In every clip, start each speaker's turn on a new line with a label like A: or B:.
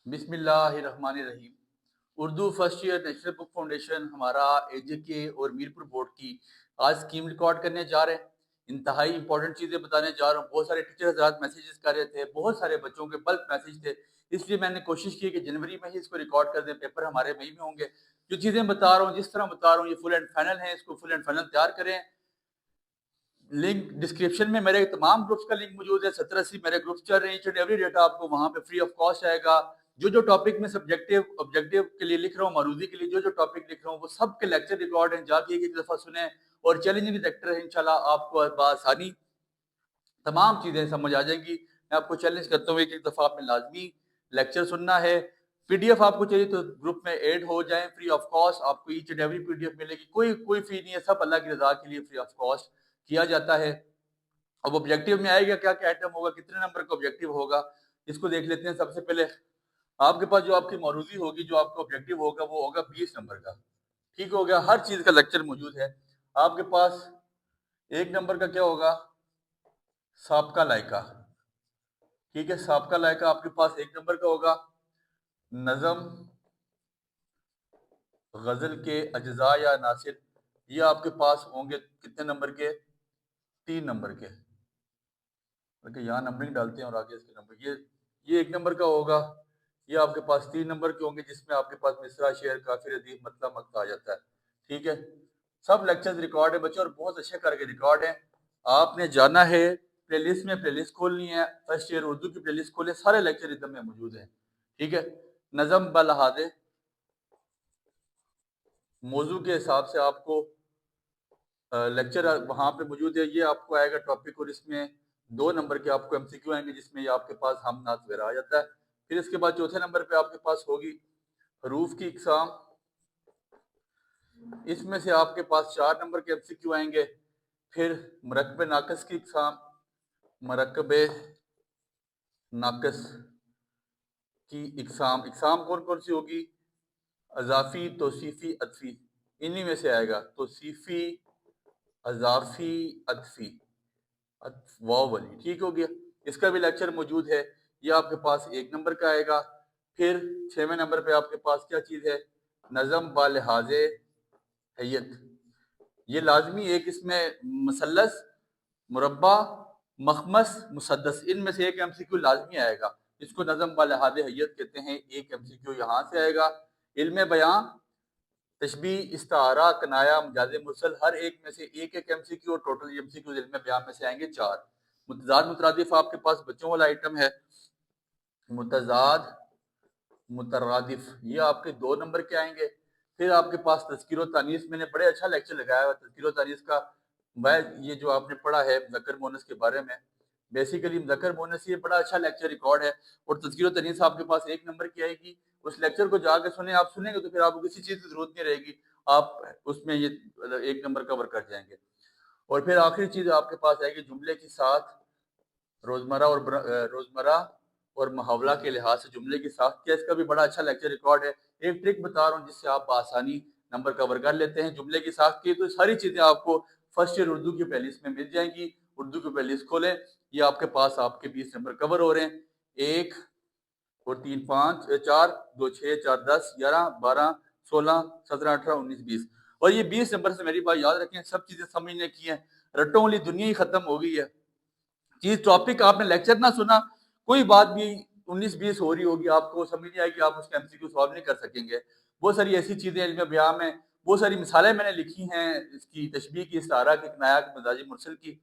A: بسم اللہ الرحمن الرحیم۔ اردو فرسٹ ایئر نیشنل بک فاؤنڈیشن ہمارا AJK اور میرپور بورڈ کی آج اسکیم ریکارڈ کرنے جا رہے ہیں۔ انتہائی امپورٹنٹ چیزیں بتانے جا رہا ہوں۔ بہت سارے ٹیچر حضرات میسیجز کر رہے تھے، بہت سارے بچوں کے بلک میسیج تھے، اس لیے میں نے کوشش کی کہ جنوری میں ہی اس کو ریکارڈ کر دیں، پیپر ہمارے مئی میں ہوں گے۔ جو چیزیں بتا رہا ہوں، جس طرح بتا رہا ہوں، یہ فل اینڈ فائنل ہے، اس کو فل اینڈ فائنل تیار کریں۔ لنک ڈسکرپشن میں میرے تمام گروپس کا لنک موجود ہے، 70-80 میرے گروپس چل رہے ہیں، ایچ اینڈ ایوری ڈیٹا آپ کو وہاں پہ فری آف کاسٹ آئے گا۔ جو ٹاپک میں سبجیکٹیو آبجیکٹیو کے لیے لکھ رہا ہوں، معروضی کے لیے جو ٹاپک لکھ رہا ہوں، وہ سب کے لیکچر ریکارڈ ہیں، جا کے ایک دفعہ سنیں اور چیلنجنگ فیکٹر ہے، انشاءاللہ آپ کو بآسانی تمام چیزیں سمجھ آ جائیں گی۔ میں آپ کو چیلنج کرتا ہوں ایک دفعہ آپ نے لازمی لیکچر سننا ہے۔ PDF آپ کو چاہیے تو گروپ میں ایڈ ہو جائیں، فری آف کاسٹ آپ کو ایچ اینڈ ایوری PDF ملے گی، کوئی فی نہیں ہے، سب اللہ کی رضا کے لیے فری آف کاسٹ کیا جاتا ہے۔ اب آبجیکٹیو میں آئے گا کیا کیا آئٹم ہوگا، کتنے نمبر کا آبجیکٹیو ہوگا، اس کو دیکھ لیتے ہیں۔ سب سے پہلے آپ کے پاس جو آپ کی موروضی ہوگی، جو آپ کا آبجیکٹیو ہوگا، وہ ہوگا 20 نمبر کا۔ ٹھیک ہو گیا، ہر چیز کا لیکچر موجود ہے آپ کے پاس۔ 1 نمبر کا کیا ہوگا؟ سابقہ لائقہ۔ ٹھیک ہے، سابقہ لائقہ آپ کے پاس 1 نمبر کا ہوگا۔ نظم غزل کے اجزاء یا عناصر، یہ آپ کے پاس ہوں گے کتنے نمبر کے؟ 3 نمبر کے۔ بلکہ یہاں نمبرنگ ڈالتے ہیں اور آگے اس کے نمبر، یہ 1 نمبر کا ہوگا۔ یہ آپ کے پاس 3 نمبر کے ہوں گے، جس میں آپ کے پاس مصرع، شعر، کافی ردیف، مطلب مقطع آ جاتا ہے۔ ٹھیک ہے، سب لیکچرز ریکارڈ ہے بچے، اور بہت اچھے کر کے ریکارڈ ہیں۔ آپ نے جانا ہے پلے لسٹ میں، پلے لسٹ کھولنی ہے، فرسٹ ایئر اردو کی پلے لسٹ کھولیں، سارے لیکچر ادھر میں موجود ہیں۔ ٹھیک ہے، نظم بلحاظ موضوع کے حساب سے آپ کو لیکچر وہاں پہ موجود ہے۔ یہ آپ کو آئے گا ٹاپک، اور اس میں 2 نمبر کے آپ کو MCQ آئیں گے، جس میں یہ آپ کے پاس ہم نعت وغیرہ آ جاتا ہے۔ پھر اس کے بعد چوتھے نمبر پہ آپ کے پاس ہوگی حروف کی اقسام، اس میں سے آپ کے پاس 4 نمبر کے MCQ آئیں گے۔ پھر مرکب ناقص کی اقسام، مرکب ناقص کی اقسام کون کون سی ہوگی؟ اضافی، توصیفی، عطفی، انہی میں سے آئے گا، توصیفی، اضافی، عطفی، واو والی۔ ٹھیک ہو گیا، اس کا بھی لیکچر موجود ہے، یہ آپ کے پاس 1 نمبر کا آئے گا۔ پھر 6ویں نمبر پہ آپ کے پاس کیا چیز ہے؟ نظم بالحاظ حیت۔ یہ لازمی ایک اس میں مثلث، مربع، مخمس، مسدس، ان میں سے ایک MCQ لازمی آئے گا، اس کو نظم بالحاظ حیت کہتے ہیں۔ ایک MCQ یہاں سے آئے گا۔ علم بیان، تشبیہ، استعارہ، کنایا، مجاز مرسل، ہر ایک میں سے ایک MCQ، اور ٹوٹل MCQ علم بیان میں سے آئیں گے 4۔ متضاد مترادف آپ کے پاس بچوں والا آئٹم ہے، متضاد مترادف، یہ آپ کے 2 نمبر کے آئیں گے۔ پھر آپ کے پاس تذکیر و تانیث، میں نے بڑے اچھا لیکچر لگایا ہوا تذکیر و تانیث کا۔ یہ جو آپ نے پڑھا ہے مذکر مؤنث کے بارے میں، بیسیکلی مذکر مؤنث، یہ بڑا اچھا لیکچر ریکارڈ ہے، اور تذکیر و تانیث آپ کے پاس 1 نمبر کی آئے گی۔ اس لیکچر کو جا کے سنیں، آپ سنیں گے تو پھر آپ کو کسی چیز کی ضرورت نہیں رہے گی، آپ اس میں یہ 1 نمبر کور کر جائیں گے۔ اور پھر آخری چیز آپ کے پاس آئے گی جملے کے ساتھ، روزمرہ اور محاورہ کے لحاظ سے جملے کی ساخت کیا، اس کا بھی بڑا اچھا لیکچر ریکارڈ ہے۔ ایک ٹرک بتا رہا ہوں جس سے آپ بآسانی نمبر کور کر لیتے ہیں جملے کی ساخت کی۔ تو ساری چیزیں آپ کو فرسٹ ایئر اردو کی پلے لسٹ میں مل جائیں گی۔ اردو کی پلے لسٹ کھولیں، یہ آپ کے پاس آپ کے 20 نمبر کور ہو رہے ہیں۔ 1 اور 3 5 4 2 6 4 10 11 12 16 17 18 19 20، اور یہ 20 نمبر سے میری بات یاد رکھیں، سب چیزیں سمجھنے کی ہیں، رٹوں والی دنیا ہی ختم ہو گئی ہے۔ چیز ٹاپک آپ نے لیکچر نہ سنا، کوئی بات بھی 19-20 ہو رہی ہوگی، آپ کو سمجھ نہیں آئے گی، آپ اس کا MCQ سالو نہیں کر سکیں گے۔ بہت ساری ایسی چیزیں علم بیان میں، بہت ساری مثالیں میں نے لکھی ہیں اس کی، تشبیہ کی، استعارہ کی، کنایا کی، مزاجی مرسل کی،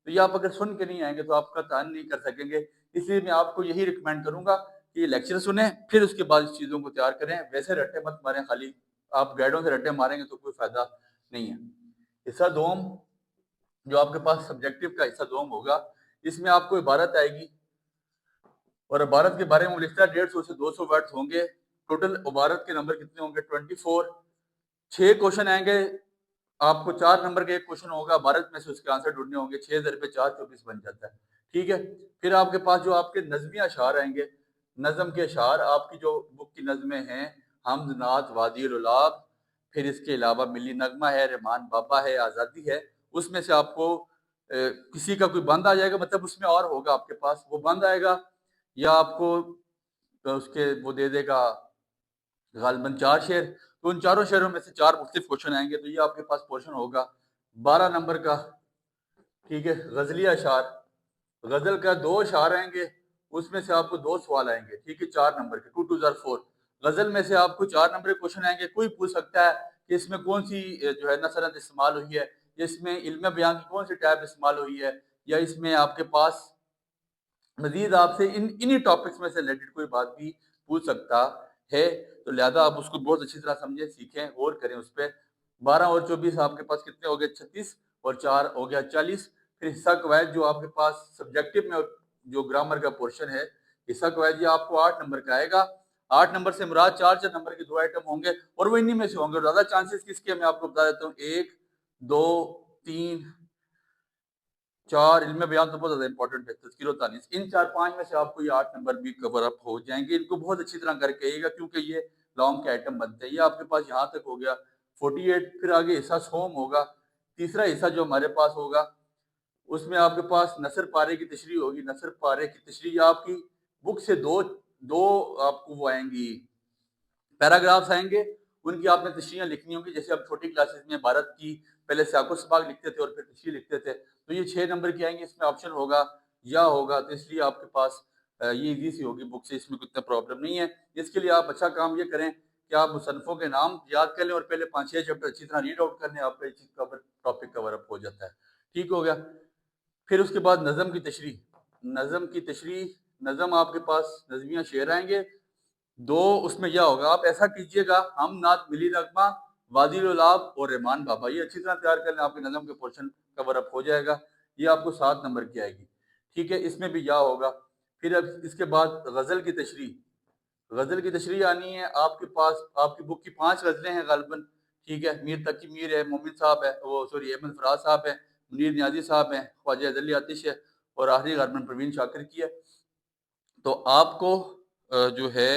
A: تو یہ آپ اگر سن کے نہیں آئیں گے تو آپ کا تعین نہیں کر سکیں گے۔ اس لیے میں آپ کو یہی ریکمینڈ کروں گا کہ یہ لیکچر سنیں، پھر اس کے بعد اس چیزوں کو تیار کریں۔ ویسے رٹے مت ماریں، خالی آپ گائیڈوں سے رٹے ماریں گے تو کوئی فائدہ نہیں ہے۔ حصہ دوم، جو آپ کے پاس سبجیکٹیو کا حصہ دوم ہوگا، اس میں آپ کو عبارت آئے گی، اور عبارت کے بارے میں وہ لکھتا ہے 150 سے 200 ورڈز ہوں گے۔ ٹوٹل عبارت کے نمبر کتنے ہوں گے؟ 24۔ 6 کوشچن آئیں گے آپ کو، 4 نمبر کا ایک کوشچن ہوگا، عبارت میں سے اس کے آنسر ڈھونڈنے ہوں گے۔ 6 × 4 24 بن جاتا ہے۔ ٹھیک ہے، پھر آپ کے پاس جو آپ کے نظمی اشعار آئیں گے، نظم کے اشعار آپ کی جو بک کی نظمیں ہیں، حمد، نعت، وادی الولاد، پھر اس کے علاوہ ملی نغمہ ہے، رحمان بابا ہے، آزادی ہے، اس میں سے آپ کو کسی کا کوئی بند آ جائے گا، مطلب اس میں اور ہوگا آپ کے پاس وہ بند آئے گا، یا آپ کو تو اس کے وہ دے دے گا غالباً 4 شعر، تو ان چاروں شعروں میں سے 4 مختلف کوشچن آئیں گے، تو یہ آپ کے پاس پورشن ہوگا 12 نمبر کا، ٹھیک ہے۔ غزلیہ اشعار، غزل کا 2 اشعار آئیں گے، اس میں سے آپ کو 2 سوال آئیں گے، ٹھیک ہے، 4 نمبر کے، 2 2 4۔ غزل میں سے آپ کو 4 نمبر کے کوشچن آئیں گے، کوئی پوچھ سکتا ہے کہ اس میں کون سی جو ہے نثرت استعمال ہوئی ہے، یا اس میں علم بیان کی کون سی ٹائپ استعمال ہوئی ہے، یا اس میں آپ کے پاس مزید آپ سے انہی ٹاپکس میں سے ریلیٹڈ کوئی بات بھی پوچھ سکتا ہے، تو لہذا آپ اس کو بہت اچھی طرح سمجھیں، سیکھیں، غور کریں اس پہ۔ 12 اور 24 آپ کے پاس کتنے ہو گئے؟ 36، اور 4 ہو گیا 40۔ پھر حصہ قواعد جو آپ کے پاس سبجیکٹو میں جو گرامر کا پورشن ہے، حصہ قواعد یہ آپ کو 8 نمبر کا آئے گا۔ 8 نمبر سے مراد 4 نمبر کے 2 آئٹم ہوں گے، اور وہ انہی میں سے ہوں گے، اور زیادہ چانسز کس کے میں آپ کو بتا دیتا ہوں، 1 2 3 4، علم بیان تو بہت زیادہ امپورٹنٹ ہے، تذکیر و تانیث، ان 4 5 میں سے آپ کو یہ 8 نمبر بھی کور اپ ہو جائیں گے۔ ان کو بہت اچھی طرح کر کے آئیے گا، کیونکہ یہ لانگ کے آئٹم بنتے ہیں۔ یہ آپ کے پاس یہاں تک ہو گیا 48۔ پھر آگے حصہ سوم ہوگا، تیسرا حصہ جو ہمارے پاس ہوگا، اس میں آپ کے پاس نثر پارے کی تشریح ہوگی۔ نثر پارے کی تشریح آپ کی بک سے دو آپ کو وہ آئیں گی، پیراگرافس آئیں گے، ان کی آپ نے تشریحیں لکھنی ہوں گی، جیسے اب چھوٹی کلاسز میں بھارت کی پہلے سیاق و سباق لکھتے تھے اور پھر تشریح لکھتے تھے، تو یہ 6 نمبر کی آئیں گے۔ اس میں آپشن ہوگا یا ہوگا، تو اس لیے آپ کے پاس یہ ایزی سی ہوگی بک سے، اس میں کوئی پرابلم نہیں ہے۔ اس کے لیے آپ اچھا کام یہ کریں کہ آپ مصنفوں کے نام یاد کر لیں اور پہلے 5 6 چیپٹر اچھی طرح ریڈ آؤٹ کر لیں، آپ کا یہ چیز ٹاپک کور اپ ہو جاتا ہے، ٹھیک ہو گیا۔ پھر اس کے بعد نظم کی تشریح، نظم کی تشریح، نظم آپ کے پاس نظمیہ شعر آئیں گے 2، اس میں یہ ہوگا، آپ ایسا کیجئے گا، ہم نعت ملی نغمہ، وادی العلاب اور رحمان بابا، یہ اچھی طرح تیار کر لیں، آپ کے نظم کے پورشن کور اپ ہو جائے گا۔ یہ آپ کو 7 نمبر کی آئے گی، ٹھیک ہے، اس میں بھی یا ہوگا۔ پھر اب اس کے بعد غزل کی تشریح، غزل کی تشریح آنی ہے آپ کے پاس، آپ کی بک کی 5 غزلیں ہیں غالباً، ٹھیک ہے، میر تقی میر ہے، مومن صاحب ہے، احمد فراز صاحب ہے، منیر نیازی صاحب ہیں، خواجہ علی آتش ہے، اور آخری غالباً پروین شاکر کی ہے۔ تو آپ کو جو ہے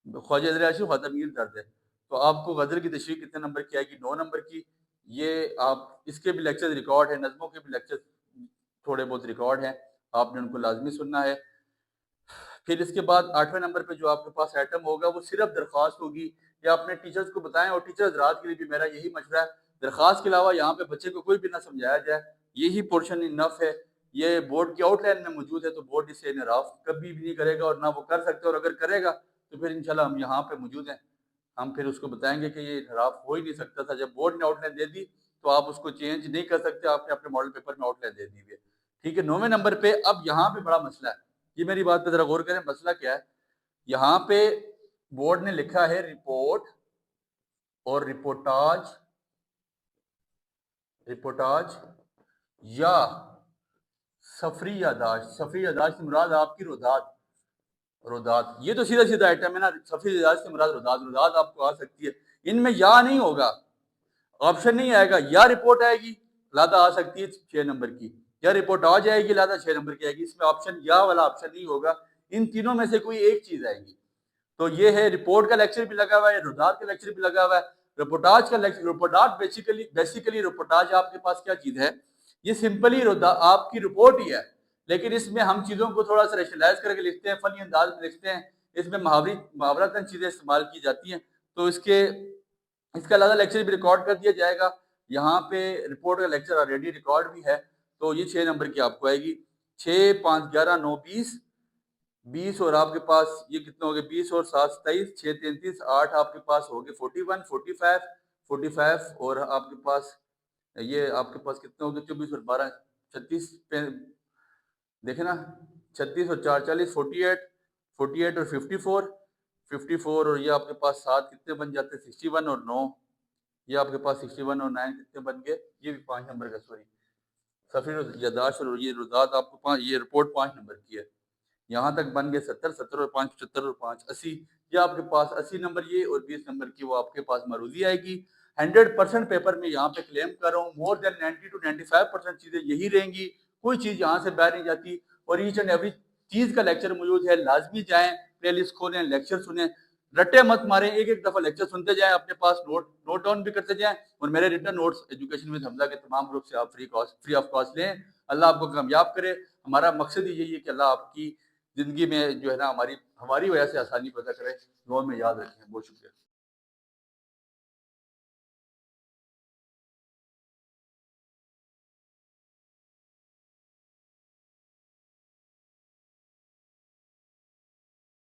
A: خواجہ علی خواجہ میر درد ہے، تو آپ کو غزل کی تشریح کتنے نمبر کی آئے گی؟ 9 نمبر کی۔ یہ آپ اس کے بھی لیکچر ریکارڈ ہیں، نظموں کے بھی لیکچر تھوڑے بہت ریکارڈ ہیں، آپ نے ان کو لازمی سننا ہے۔ پھر اس کے بعد 8ویں نمبر پہ جو آپ کے پاس آئٹم ہوگا وہ صرف درخواست ہوگی، یا اپنے ٹیچرز کو بتائیں، اور ٹیچر حضرات کے لیے بھی میرا یہی مشورہ ہے، درخواست کے علاوہ یہاں پہ بچے کو کوئی بھی نہ سمجھایا جائے، یہی پورشن انف ہے۔ یہ بورڈ کی آؤٹ لائن میں موجود ہے، تو بورڈ اسے انحراف کبھی بھی نہیں کرے گا، اور نہ وہ کر سکتے، اور اگر کرے گا تو پھر انشاءاللہ ہم یہاں پہ موجود ہیں، ہم پھر اس کو بتائیں گے کہ یہ انحراف ہو ہی نہیں سکتا تھا، جب بورڈ نے آؤٹ لائن دے دی تو آپ اس کو چینج نہیں کر سکتے، آپ نے اپنے ماڈل پیپر میں آؤٹ لائن دے دی ہوئی ہے، ٹھیک ہے۔ 9ویں نمبر پہ اب یہاں پہ بڑا مسئلہ ہے، یہ میری بات پہ ذرا غور کریں، مسئلہ کیا ہے؟ یہاں پہ بورڈ نے لکھا ہے رپورٹ اور رپورٹاج یا سفری یادداشت۔ سفری یادداشت سے مراد آپ کی روداد، یہ تو سیدھا سیدھا آئٹم ہے نا، سفری یادداشت سے مراد روداد آپ کو آ سکتی ہے، ان میں یا نہیں ہوگا، آپشن نہیں آئے گا، یا رپورٹ آئے گی لہذا آ سکتی ہے 6 نمبر کی، یا رپورٹ آ جائے گی لہذا 6 نمبر کی آئے گی، اس میں آپشن یا والا آپشن نہیں ہوگا، ان تینوں میں سے کوئی ایک چیز آئے گی۔ تو یہ ہے رپورٹ کا لیکچر بھی لگا ہوا ہے، روداد کا لیکچر بھی لگا ہوا ہے، رپورٹاج کا لیکچر، رپورٹاج بیسیکلی رپورٹاج آپ کے پاس کیا چیز ہے؟ یہ سمپلی آپ کی رپورٹ ہی ہے، لیکن اس میں ہم چیزوں کو تھوڑا سا ریشنلائز کر کے لکھتے ہیں، فنی انداز میں لکھتے ہیں، اس میں محاورتاً چیزیں استعمال کی جاتی ہیں، تو اس کا علیحدہ لیکچر بھی ریکارڈ کر دیا جائے گا۔ یہاں پہ رپورٹ کا لیکچر آلریڈی ریکارڈ بھی ہے، تو یہ 6 نمبر کی آپ کو آئے گی۔ 6 5 11 9 20 اور آپ کے پاس یہ کتنے ہو گئے؟ 20 اور 7 27، 6 33، 8 آپ کے پاس ہو گئے 41 45 اور آپ کے پاس یہ آپ کے پاس کتنے ہو گئے؟ 24 اور 12 36 پہ دیکھیں نا، 36 اور 4 40، 48 اور 54 اور یہ آپ کے پاس 7 کتنے بن جاتے ہیں؟ 61 اور 9، یہ آپ کے پاس 61 اور 9 کتنے بن گئے؟ یہ بھی 5 نمبر کا، سوری، سفری یادداشت اور یہ روداد آپ کو یہ رپورٹ 5 نمبر کی ہے، یہاں تک بن گئے 70 اور 5 75 اور 5 80، یہ آپ کے پاس 80 نمبر یہ، اور 20 نمبر کی وہ آپ کے پاس معروضی آئے گی۔ 100% پیپر میں یہاں پہ کلیم کر رہا ہوں، مور دین 90 to 95% چیزیں یہی رہیں گی، کوئی چیز یہاں سے باہر نہیں جاتی، اور ایچ اینڈ ایوری چیز کا لیکچر موجود ہے، لازمی جائیں، پلے لسٹ کھولیں، لیکچر سنیں، رٹے مت ماریں، ایک دفعہ لیکچر سنتے جائیں، اپنے پاس نوٹ ڈاؤن بھی کرتے جائیں، اور میرے ریٹن نوٹس ایجوکیشن ود حمزہ کے تمام گروپ سے آپ فری آف کاسٹ لیں۔ اللہ آپ کو کامیاب کرے، ہمارا مقصد ہی یہی ہے کہ اللہ آپ کی زندگی میں جو ہے نا ہماری وجہ سے آسانی پیدا کرے. دعاؤں میں یاد رکھیں. بہت شکریہ.